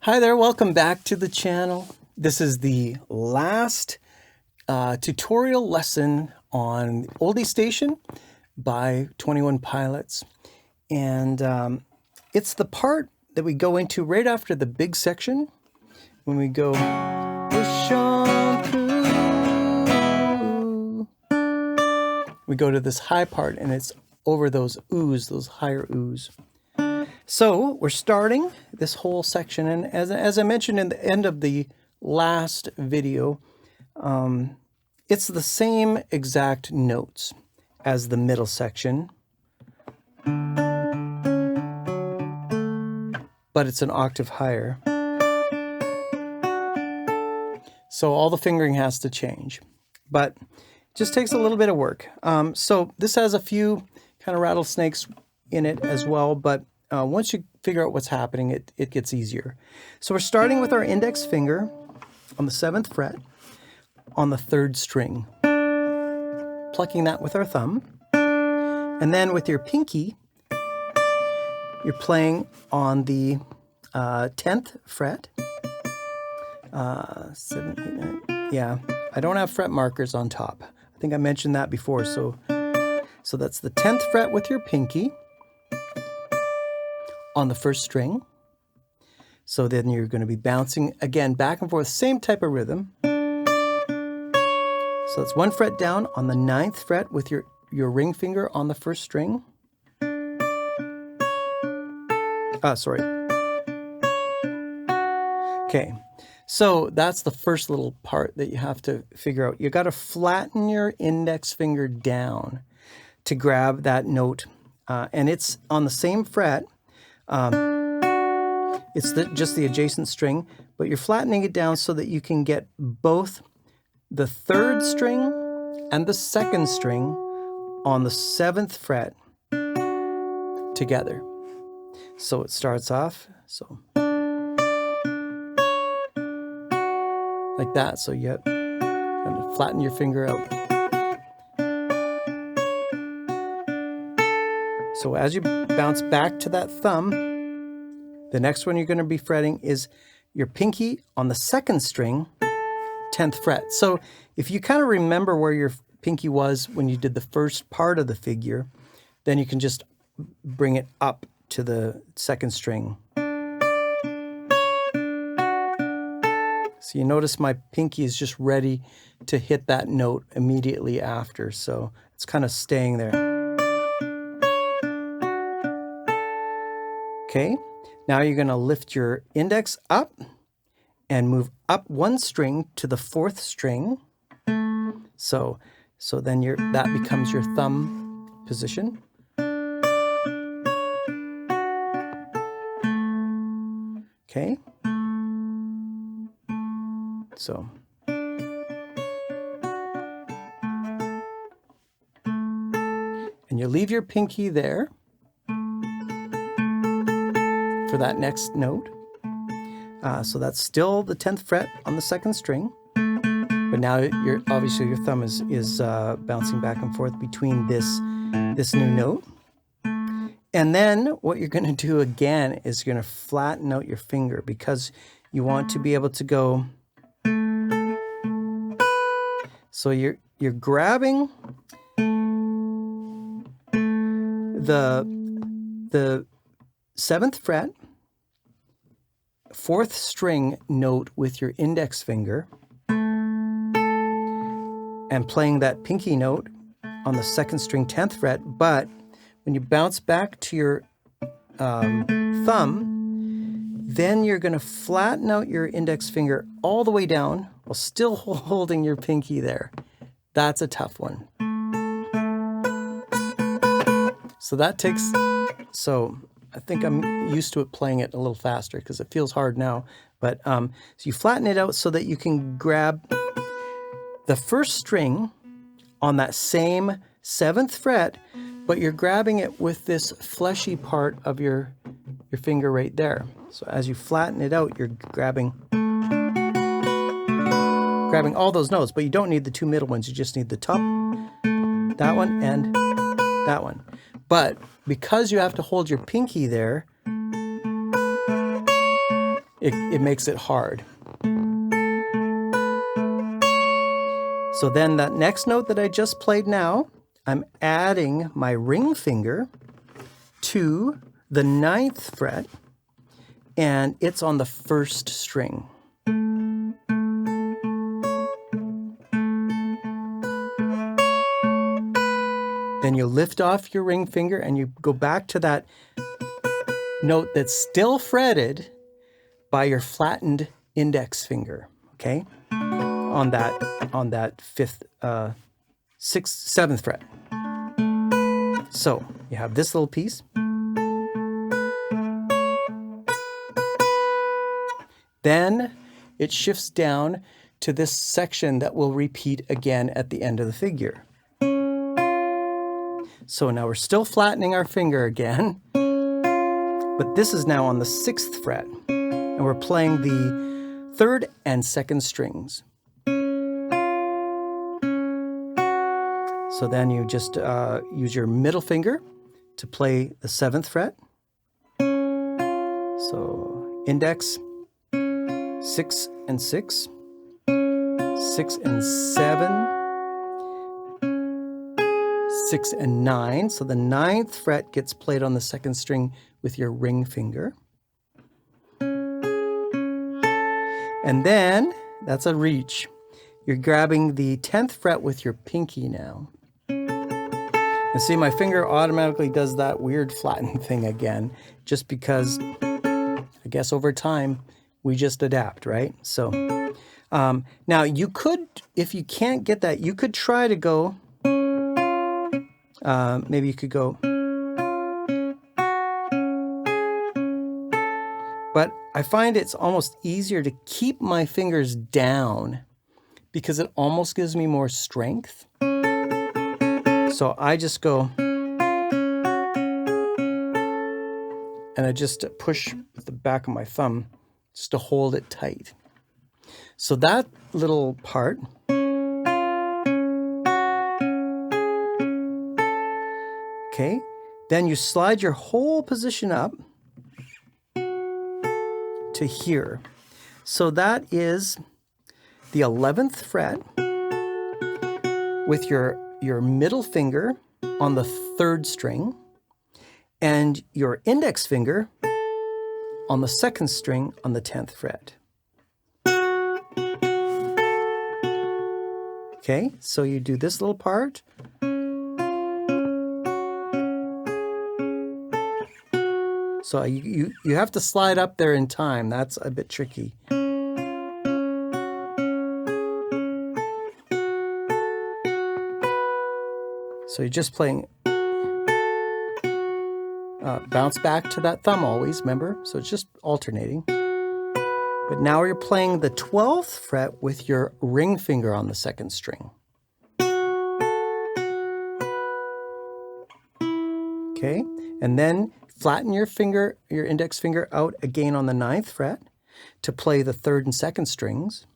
Hi there, welcome back to the channel. This is the last tutorial lesson on Oldies Station by 21 Pilots. And it's the part that we go into right after the big section when we go, we go to this high part and it's over those oohs, those higher oohs. So we're starting this whole section, and as I mentioned in the end of the last video, it's the same exact notes as the middle section, but it's an octave higher. So all the fingering has to change, but it just takes a little bit of work. So this has a few kind of rattlesnakes in it as well, but once you figure out what's happening, it gets easier. So we're starting with our index finger on the 7th fret on the 3rd string, plucking that with our thumb. And then with your pinky, you're playing on the 10th fret. 7, 8, 9. Yeah, I don't have fret markers on top. I think I mentioned that before. So that's the 10th fret with your pinky on the 1st string. So then you're going to be bouncing again back and forth, same type of rhythm. So that's 1 fret down on the 9th fret with your ring finger on the 1st string. Okay, so that's the first little part that you have to figure out. You got to flatten your index finger down to grab that note, and it's on the same fret. It's just the adjacent string, but you're flattening it down so that you can get both the 3rd string and the 2nd string on the 7th fret together. So it starts off like that. So you have to flatten your finger out. So as you bounce back to that thumb, the next one you're going to be fretting is your pinky on the 2nd string, 10th fret. So if you kind of remember where your pinky was when you did the first part of the figure, then you can just bring it up to the 2nd string. So you notice my pinky is just ready to hit that note immediately after. So it's kind of staying there. Okay, now you're going to lift your index up and move up 1 string to the 4th string. So then that becomes your thumb position. Okay. So and you leave your pinky there for that next note. So that's still the 10th fret on the 2nd string, but now obviously your thumb is bouncing back and forth between this new note. And then what you're going to do again is you're going to flatten out your finger because you want to be able to go. So you're grabbing the 7th fret, 4th string note with your index finger and playing that pinky note on the 2nd string, 10th fret. But when you bounce back to your thumb, then you're going to flatten out your index finger all the way down while still holding your pinky there. That's a tough one. So that takes, I think I'm used to it playing it a little faster because it feels hard now. But so you flatten it out so that you can grab the 1st string on that same 7th fret, but you're grabbing it with this fleshy part of your finger right there. So as you flatten it out, you're grabbing all those notes, but you don't need the 2 middle ones. You just need the top, that one, and that one. But because you have to hold your pinky there, it makes it hard. So then that next note that I just played now, I'm adding my ring finger to the 9th fret, and it's on the 1st string. Then you lift off your ring finger and you go back to that note that's still fretted by your flattened index finger, okay? On that 5th, 6th, 7th fret. So you have this little piece. Then it shifts down to this section that will repeat again at the end of the figure. So now we're still flattening our finger again, but this is now on the 6th fret, and we're playing the 3rd and 2nd strings. So then you just use your middle finger to play the 7th fret. So index, 6 and 6, 6 and 7, 6 and 9. So the 9th fret gets played on the 2nd string with your ring finger. And then, that's a reach. You're grabbing the 10th fret with your pinky now. And see, my finger automatically does that weird flattened thing again, just because, I guess over time, we just adapt, right? So, now you could, if you can't get that, you could try to go, maybe you could go, but I find it's almost easier to keep my fingers down because it almost gives me more strength. So I just go, and I just push with the back of my thumb just to hold it tight. So that little part, okay, then you slide your whole position up to here. So that is the 11th fret with your middle finger on the 3rd string and your index finger on the 2nd string on the 10th fret. Okay, so you do this little part. So you have to slide up there in time. That's a bit tricky. So you're just playing, bounce back to that thumb always, remember? So it's just alternating. But now you're playing the 12th fret with your ring finger on the 2nd string. Okay, and then flatten your finger, your index finger out again on the 9th fret to play the 3rd and 2nd strings.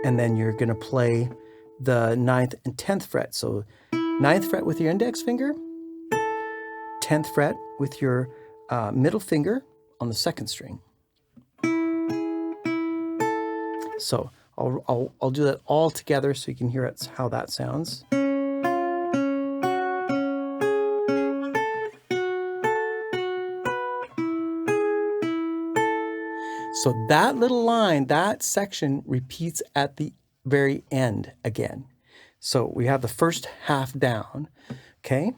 And then you're going to play the 9th and 10th fret. So 9th fret with your index finger, 10th fret with your middle finger on the 2nd string. So I'll do that all together so you can hear it, how that sounds. So that little line, that section repeats at the very end again. So we have the first half down, okay?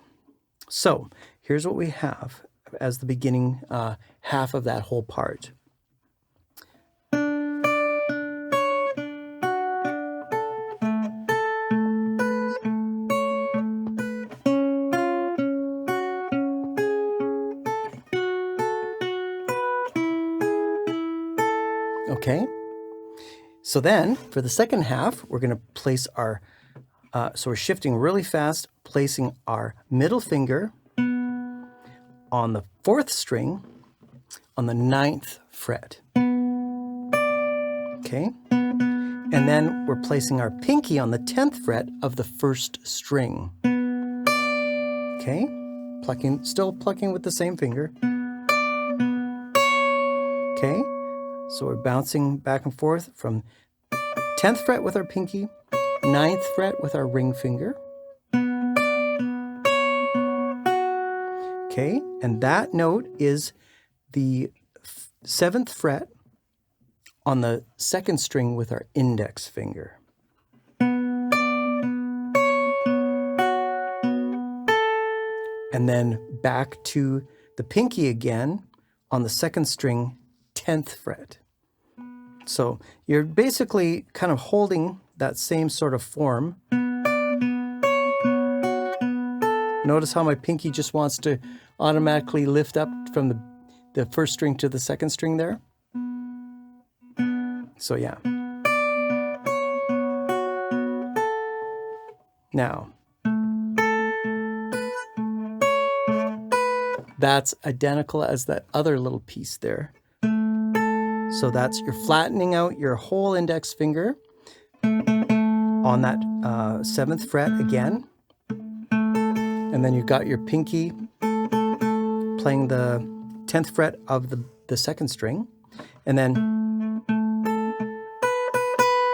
So here's what we have as the beginning half of that whole part. Okay, so then for the second half, we're going to place our, so we're shifting really fast, placing our middle finger on the 4th string on the 9th fret. Okay, and then we're placing our pinky on the 10th fret of the 1st string. Okay, still plucking with the same finger. Okay, so we're bouncing back and forth from 10th fret with our pinky, 9th fret with our ring finger. Okay, and that note is the 7th fret on the 2nd string with our index finger. And then back to the pinky again on the 2nd string, 10th fret. So you're basically kind of holding that same sort of form. Notice how my pinky just wants to automatically lift up from the 1st string to the 2nd string there. So yeah. Now, that's identical as that other little piece there. So that's, you're flattening out your whole index finger on that 7th fret again. And then you've got your pinky playing the 10th fret of the 2nd string. And then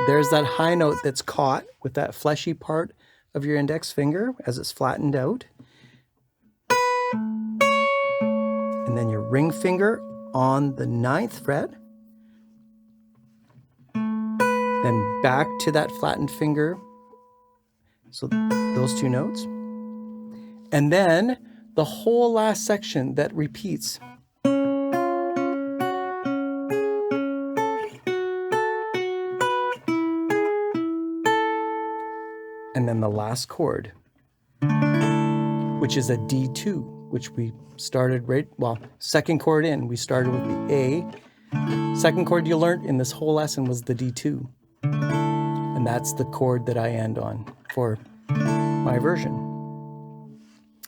there's that high note that's caught with that fleshy part of your index finger as it's flattened out. And then your ring finger on the 9th fret. Then back to that flattened finger. So those two notes. And then the whole last section that repeats. And then the last chord, which is a D2, which we started second chord in, we started with the A. Second chord you learned in this whole lesson was the D2. And that's the chord that I end on for my version.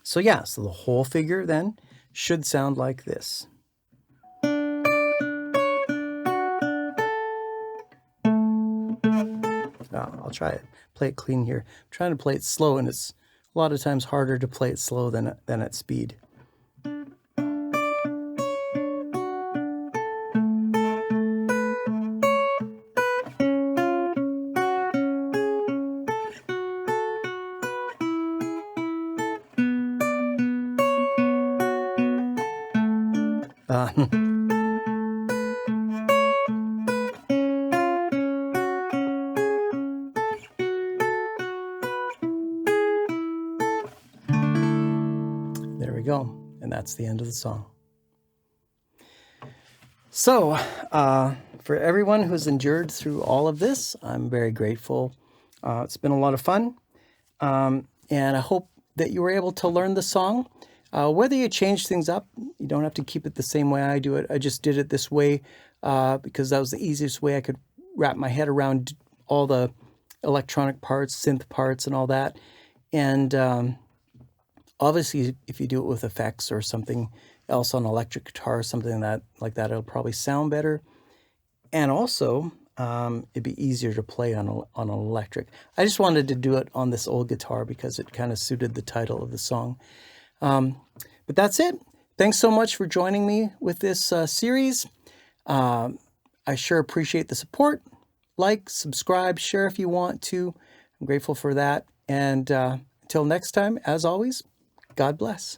So yeah, so the whole figure then should sound like this. I'll try it. Play it clean here. I'm trying to play it slow, and it's a lot of times harder to play it slow than at speed. There we go. And that's the end of the song. So, for everyone who's endured through all of this, I'm very grateful. It's been a lot of fun. And I hope that you were able to learn the song. Whether you change things up, you don't have to keep it the same way I do it. I just did it this way because that was the easiest way I could wrap my head around all the electronic parts, synth parts, and all that. And obviously, if you do it with effects or something else on electric guitar, something like that, it'll probably sound better. And also, it'd be easier to play on an electric. I just wanted to do it on this old guitar because it kind of suited the title of the song. But that's it. Thanks so much for joining me with this series. I sure appreciate the support. Like, subscribe, share if you want to. I'm grateful for that. And until next time, as always, God bless.